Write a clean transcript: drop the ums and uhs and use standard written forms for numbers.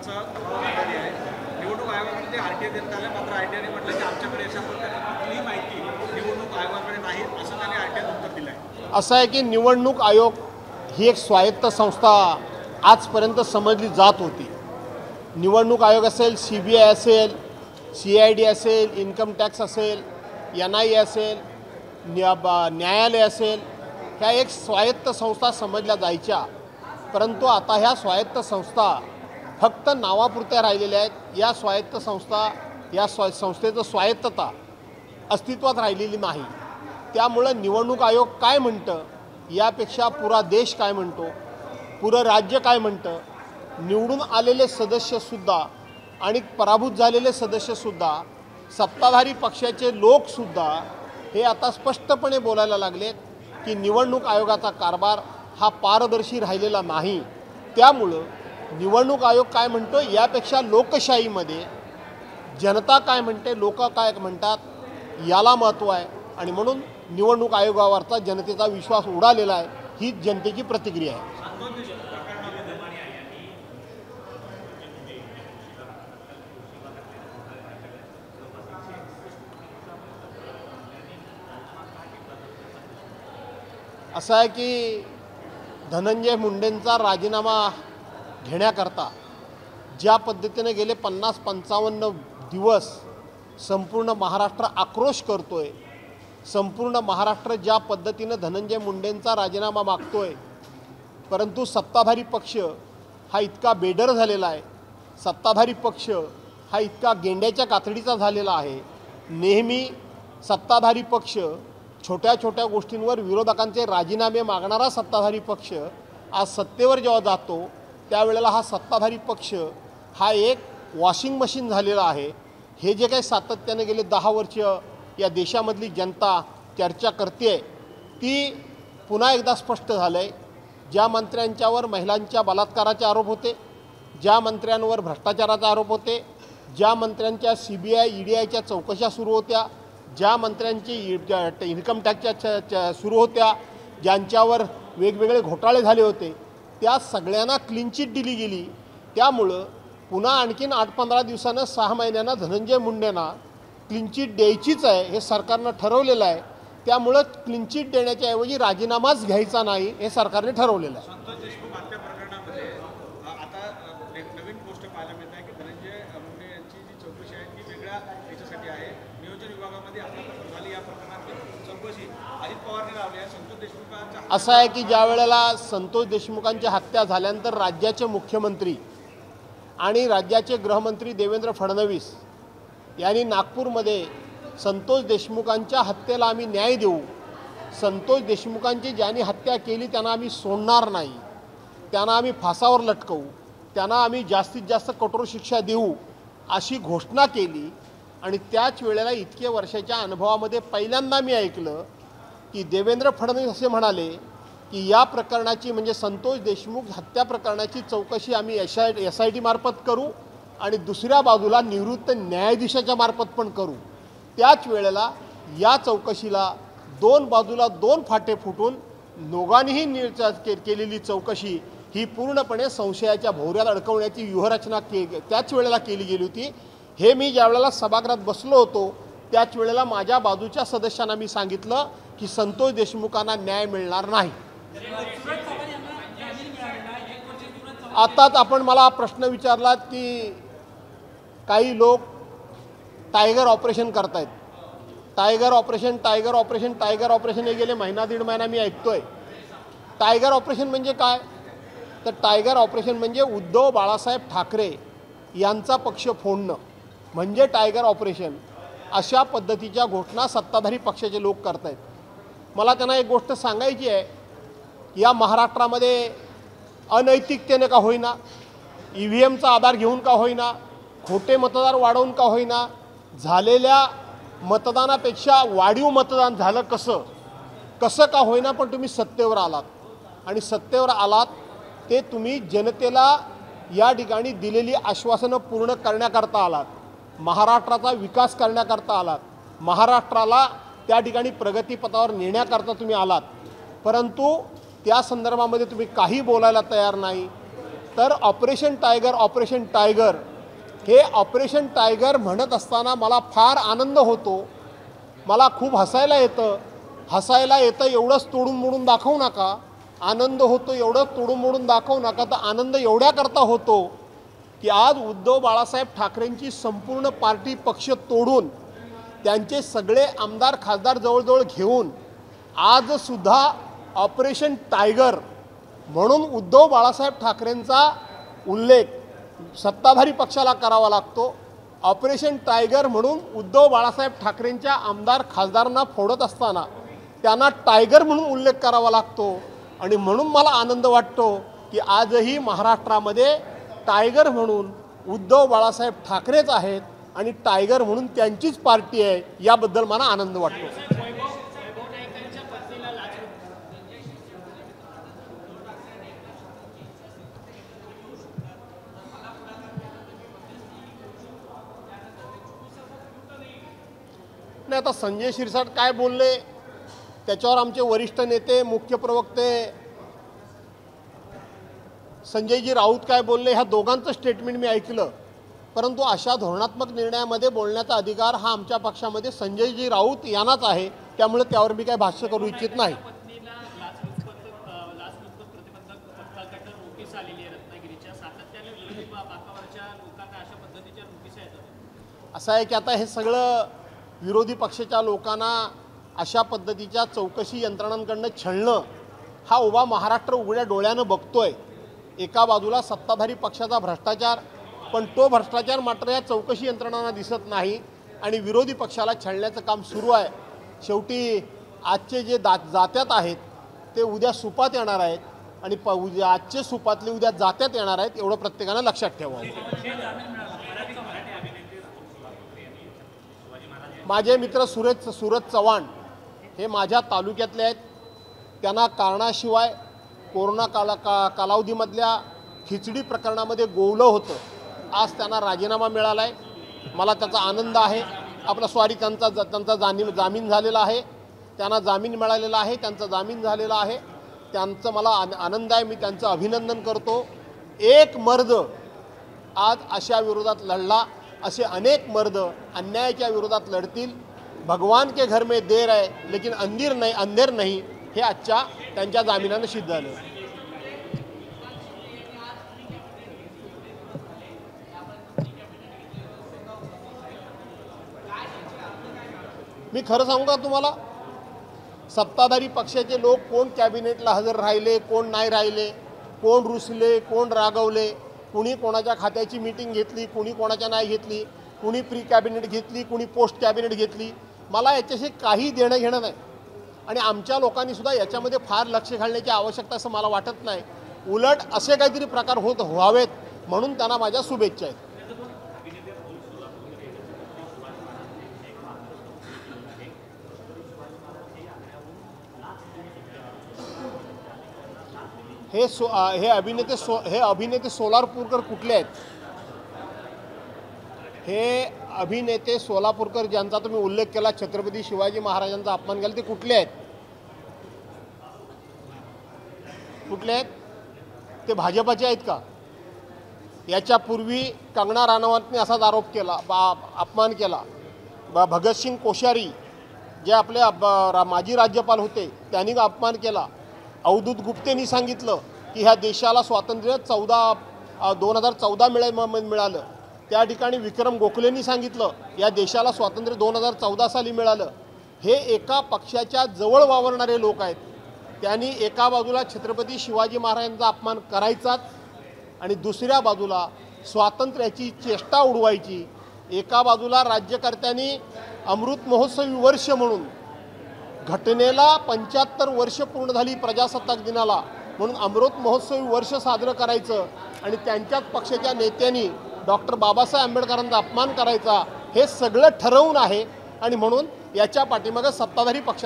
आंदोलनाचा आघाडी आहे. निवडणूक आयोगामध्ये आरटीआय देण्यात आलं, मात्र आरटीआयने म्हटलं की आमच्याकडे अशा प्रकारची कुठलीही माहिती निवडणूक आयोगाकडे नाही, असं त्याने आरटीआयने उत्तर दिलं आहे. असं आहे की निवडणूक आयोग ही एक स्वायत्त संस्था आजपर्यंत समजली जात होती. निवडणूक आयोग असेल, CBI असेल, CID असेल, इन्कम टॅक्स असेल, NIA असेल, न्यायालय असेल, ह्या एक स्वायत्त संस्था समजल्या जायच्या. परंतु आता ह्या स्वायत्त संस्था फक्त नावापुरत्या राहिलेल्या आहेत. या स्वायत्त संस्था, या संस्थेचं स्वायत्तता अस्तित्वात राहिलेली नाही. त्यामुळं निवडणूक आयोग काय म्हणतं यापेक्षा पुरा देश काय म्हणतो, पुरं राज्य काय म्हणतं, निवडून आलेले सदस्यसुद्धा आणि पराभूत झालेले सदस्यसुद्धा, सत्ताधारी पक्षाचे लोकसुद्धा हे आता स्पष्टपणे बोलायला लागलेत की निवडणूक आयोगाचा कारभार हा पारदर्शी राहिलेला नाही. त्यामुळं निवडणूक आयोग काय म्हणतो यापेक्षा लोकशाहीमध्ये जनता काय म्हणते, लोक काय म्हणतात याला महत्त्व आहे. आणि म्हणून निवडणूक आयोगावरचा जनतेचा विश्वास उडालेला आहे. ही जनतेची प्रतिक्रिया आहे. असं आहे की धनंजय मुंडेंचा राजीनामा घेण्याकरता ज्या पद्धतीने गेले 50-55 दिवस संपूर्ण महाराष्ट्र आक्रोश करतोय, संपूर्ण महाराष्ट्र ज्या पद्धतीनं धनंजय मुंडेंचा राजीनामा मागतोय, परंतु सत्ताधारी पक्ष हा इतका बेडर झालेला आहे, सत्ताधारी पक्ष हा इतका गेंड्याच्या कातडीचा झालेला आहे. नेहमी सत्ताधारी पक्ष छोट्या छोट्या गोष्टींवर विरोधकांचे राजीनामे मागणारा सत्ताधारी पक्ष आज सत्तेवर जेव्हा जातो त्यावेळेला हा सत्ताधारी पक्ष हा एक वॉशिंग मशीन झालेला आहे. हे जे काही सातत्याने गेले 10 वर्ष या देशामधली जनता चर्चा करते ती पुन्हा एकदा स्पष्ट झालं आहे. ज्या मंत्र्यांच्यावर महिलांच्या बलात्काराचे आरोप होते, ज्या मंत्र्यांवर भ्रष्टाचाराचे आरोप होते, ज्या मंत्र्यांच्या CBI EDIच्या चौकशा सुरू होत्या, ज्या मंत्र्यांची इन्कम टॅक्सच्या सुरू होत्या, ज्यांच्यावर वेगवेगळे घोटाळे झाले होते, त्या सगळ्यांना क्लीन चिट दिली गेली. त्यामुळं पुन्हा आणखीन 8-15 दिवसानं 6 महिन्यांना धनंजय मुंडेंना क्लीन चिट द्यायचीच आहे हे सरकारनं ठरवलेलं आहे. त्यामुळं क्लीन चिट देण्याच्या ऐवजी राजीनामाच घ्यायचा नाही हे सरकारने ठरवलेलं आहे. संतोष देशमुख हत्या प्रकरणामध्ये आता एक नवीन गोष्ट पाहायला मिळत आहे की धनंजय मुंडे यांची जी चौकशी आहे ती वेगळ्या याच्यासाठी आहे. नियोजन विभागामध्ये आपल्याला झाली या प्रकरणाची चौकशी अजित पवारने लावली आहे. संतोष देशमुखांचा असं आहे की ज्या वेळेला संतोष देशमुखांची हत्या झाल्यानंतर राज्याचे मुख्यमंत्री आणि राज्याचे गृहमंत्री देवेंद्र फडणवीस यांनी नागपूरमध्ये संतोष देशमुखांच्या हत्येला आम्ही न्याय देऊ, संतोष देशमुखांची ज्यांनी हत्या केली त्यांना आम्ही सोडणार नाही, त्यांना आम्ही फासावर लटकवू, त्यांना आम्ही जास्तीत जास्त कठोर शिक्षा देऊ अशी घोषणा केली. आणि त्याच वेळेला इतक्या वर्षाच्या अनुभवामध्ये पहिल्यांदा मी ऐकलं की देवेंद्र फडणवीस असे म्हणाले की या प्रकरणाची म्हणजे संतोष देशमुख हत्या प्रकरणाची चौकशी आम्ही SIT मार्फत करू आणि दुसऱ्या बाजूला निवृत्त न्यायाधीशाच्या मार्फत पण करू. त्याच वेळेला या चौकशीला दोन बाजूला 2 फाटे फुटून दोघांनीही केलेली चौकशी ही पूर्णपणे संशयाच्या भोवऱ्यात अडकवण्याची व्यूहरचना त्याच वेळेला केली गेली होती. हे मी ज्या वेळेला सभागृहात बसलो होतो त्याच वेळेला माझ्या बाजूच्या सदस्यांना मी सांगितलं की संतोष देशमुखांना न्याय मिळणार नाही. आताच आपण मला प्रश्न विचारलात की काही लोक टायगर ऑपरेशन करतायत. टायगर ऑपरेशन हे गेले महिना 1.5 महिना मी ऐकतोय. टायगर ऑपरेशन म्हणजे काय? तर टायगर ऑपरेशन म्हणजे उद्धव बाळासाहेब ठाकरे यांचा पक्ष फोडणं म्हणजे टायगर ऑपरेशन. अशा पद्धतीच्या घोषणा सत्ताधारी पक्षाचे लोक करत आहेत. मला त्यांना एक गोष्ट सांगायची आहे, या महाराष्ट्रामध्ये अनैतिकतेने का होईना, EVMचा आधार घेऊन का होईना, खोटे मतदार वाढवून का होईना, झालेल्या मतदानापेक्षा वाढीव मतदान झालं कसं का होईना, पण तुम्ही सत्तेवर आलात. आणि सत्तेवर आलात ते तुम्ही जनतेला या ठिकाणी दिलेली आश्वासनं पूर्ण करण्याकरता आलात, महाराष्ट्राचा विकास करण्याकरता आलात, महाराष्ट्राला त्या ठिकाणी प्रगतीपथावर नेण्याकरता तुम्ही आलात. परंतु त्या संदर्भामध्ये तुम्ही काही बोलायला तयार नाही. तर ऑपरेशन टायगर हे ऑपरेशन टायगर म्हणत असताना मला फार आनंद होतो. मला खूप हसायला येतं एवढंच तोडून मोडून दाखवू नका. आनंद होतो एवढंच तोडून मोडून दाखवू नका. तर आनंद एवढ्याकरता होतो की आज उद्धव बाळासाहेब ठाकरेंची संपूर्ण पार्टी पक्ष तोडून त्यांचे सगळे आमदार खासदार जवळजवळ घेऊन आजसुद्धा ऑपरेशन टायगर म्हणून उद्धव बाळासाहेब ठाकरेंचा उल्लेख सत्ताधारी पक्षाला करावा लागतो. ऑपरेशन टायगर म्हणून उद्धव बाळासाहेब ठाकरेंच्या आमदार खासदारांना फोडत असताना त्यांना टायगर म्हणून उल्लेख करावा लागतो. आणि म्हणून मला आनंद वाटतो की आजही महाराष्ट्रामध्ये टायगर म्हणून उद्धव बाळासाहेब ठाकरेच आहेत आणि टायगर म्हणून त्यांचीच पार्टी आहे. याबद्दल मला आनंद वाटतो. नाही, आता संजय शिरसाट काय बोलले त्याच्यावर आमचे वरिष्ठ नेते मुख्य प्रवक्ते संजयजी राऊत काय बोलले ह्या दोघांचं स्टेटमेंट मी ऐकलं. परंतु अशा धोरणात्मक निर्णयामध्ये बोलण्याचा अधिकार हा आमच्या पक्षामध्ये संजयजी राऊत यांनाच आहे. त्यामुळे त्यावर मी काय भाष्य करू इच्छित नाही. असं आहे की आता हे सगळं विरोधी पक्षाच्या लोकांना अशा पद्धतीच्या चौकशी यंत्रणांकडनं छळणं हा उभा महाराष्ट्र उघड्या डोळ्यानं बघतोय. एका बाजूला सत्ताधारी पक्षाचा भ्रष्टाचार, पण तो भ्रष्टाचार मात्र या चौकशी यंत्रणांना दिसत नाही आणि विरोधी पक्षाला छळण्याचं काम सुरू आहे. शेवटी आजचे जे जात्यात आहेत ते उद्या सुपात येणार आहेत आणि उद्या आजचे सुपातले उद्या जात्यात येणार आहेत. एवढं प्रत्येकानं लक्षात ठेवावं. माझे मित्र सूरज चव्हाण हे माझ्या तालुक्यातले आहेत. त्यांना कारणाशिवाय कोरोना कालावधीमधल्या खिचडी प्रकरणामध्ये गोवलं होतं. आज त्यांना राजीनामा मिळाला आहे. मला त्याचा आनंद आहे. त्यांचा जामीन झालेला आहे. त्यांना जामीन मिळालेला आहे. त्यांचा जामीन झालेला आहे. त्यांचं मला आनंद आहे. मी त्यांचं अभिनंदन करतो. एक मर्द आज अशा विरोधात लढला. असे अनेक मर्द अन्यायाच्या विरोधात लढतील. भगवान के घर में देर है लेकिन अंधेर नहीं हे आजच्या त्यांच्या जामिनानं सिद्ध झालं. मी खरं सांगू का तुम्हाला, सत्ताधारी पक्षाचे लोक कोण कॅबिनेटला हजर राहिले, कोण नाही राहिले, कोण रुसले, कोण रागवले, कुणी कोणाच्या खात्याची मीटिंग घेतली, कुणी कोणाच्या नाही घेतली, कुणी प्री कॅबिनेट घेतली, कुणी पोस्ट कॅबिनेट घेतली, मला याच्याशी काही देणं घेणं नाही. आणि आमच्या लोकांनी सुद्धा याच्यामध्ये फार लक्ष घालण्याची आवश्यकता असं मला वाटत नाही. उलट असे काहीतरी प्रकार व्हावेत म्हणून त्यांना माझ्या शुभेच्छा आहेत. हे अभिनेते सोलापूरकर कुठले आहेत? हे अभिनेते सोलापूरकर ज्यांचा तुम्ही उल्लेख केला, छत्रपती शिवाजी महाराजांचा अपमान केला, ते कुठले आहेत? कुठले आहेत? ते भाजपाचे आहेत का? याच्यापूर्वी कंगना राणावतने असाच आरोप केला, अपमान केला. भगतसिंग कोश्यारी जे आपले माजी राज्यपाल होते त्यांनी अपमान केला. अवधूत गुप्तेंनी सांगितलं की ह्या देशाला स्वातंत्र्य 2014 मिळालं. त्या ठिकाणी विक्रम गोखलेंनी सांगितलं या देशाला स्वातंत्र्य 2014 साली मिळालं. हे एका पक्षाच्या जवळ वावरणारे लोक आहेत. त्यांनी एका बाजूला छत्रपती शिवाजी महाराजांचा अपमान करायचाच आणि दुसऱ्या बाजूला स्वातंत्र्याची चेष्टा उडवायची. एका बाजूला राज्यकर्त्यांनी अमृत महोत्सवी वर्ष म्हणून घटनेला 75 वर्ष पूर्ण झाली प्रजासत्ताक दिनाला म्हणून अमृत महोत्सवी वर्ष साजरं करायचं आणि त्यांच्याच पक्षाच्या नेत्यांनी डॉक्टर बाबासाहेब आंबेडकरांचा अपमान करायचा. हे सगळं ठरवून आहे आणि म्हणून याच्या पाठीमागे सत्ताधारी पक्ष